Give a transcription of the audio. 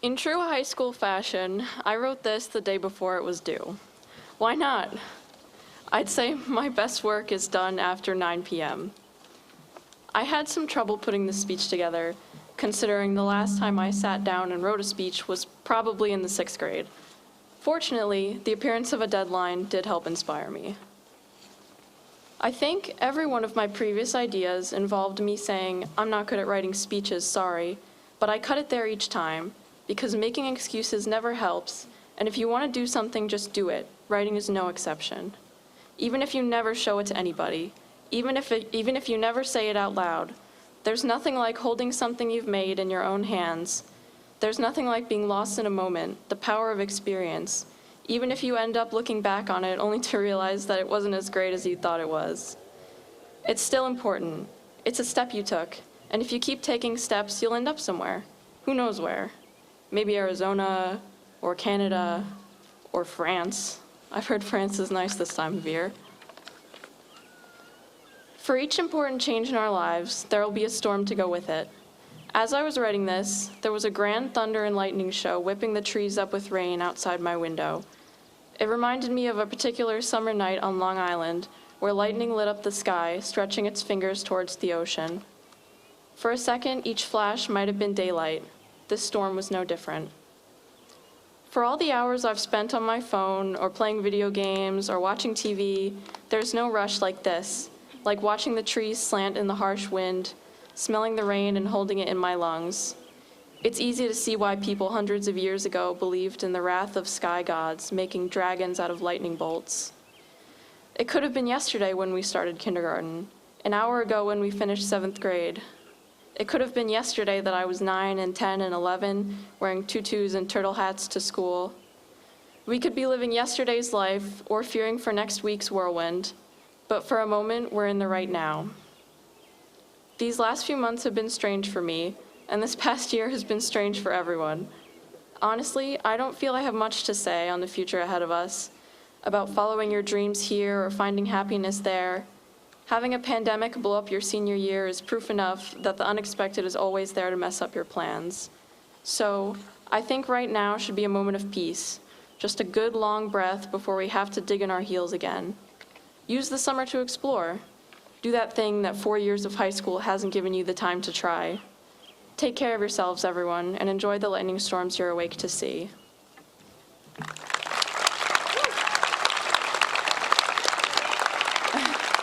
In true high school fashion, I wrote this the day before it was due. Why not? I'd say my best work is done after 9 p.m. I had some trouble putting this speech together, considering the last time I sat down and wrote a speech was probably in the 6th grade. Fortunately, the appearance of a deadline did help inspire me. I think every one of my previous ideas involved me saying, I'm not good at writing speeches, sorry, but I cut it there each time, because making excuses never helps, and if you want to do something, just do it. Writing is no exception. Even if you never show it to anybody, even if you never say it out loud, there's nothing like holding something you've made in your own hands. There's nothing like being lost in a moment, the power of experience, even if you end up looking back on it only to realize that it wasn't as great as you thought it was. It's still important. It's a step you took, and if you keep taking steps, you'll end up somewhere. Who knows where? Maybe Arizona, or Canada, or France. I've heard France is nice this time of year. For each important change in our lives, there will be a storm to go with it. As I was writing this, there was a grand thunder and lightning show whipping the trees up with rain outside my window. It reminded me of a particular summer night on Long Island, where lightning lit up the sky, stretching its fingers towards the ocean. For a second, each flash might have been daylight. This storm was no different. For all the hours I've spent on my phone, or playing video games, or watching TV, there's no rush like this, like watching the trees slant in the harsh wind, smelling the rain and holding it in my lungs. It's easy to see why people hundreds of years ago believed in the wrath of sky gods, making dragons out of lightning bolts. It could have been yesterday when we started kindergarten, an hour ago when we finished 7th grade. It could have been yesterday that I was 9 and 10 and 11, wearing tutus and turtle hats to school. We could be living yesterday's life or fearing for next week's whirlwind, but for a moment, we're in the right now. These last few months have been strange for me, and this past year has been strange for everyone. Honestly, I don't feel I have much to say on the future ahead of us, about following your dreams here or finding happiness there. Having a pandemic blow up your senior year is proof enough that the unexpected is always there to mess up your plans. So, I think right now should be a moment of peace, just a good long breath before we have to dig in our heels again. Use the summer to explore. Do that thing that 4 years of high school hasn't given you the time to try. Take care of yourselves, everyone, and enjoy the lightning storms you're awake to see.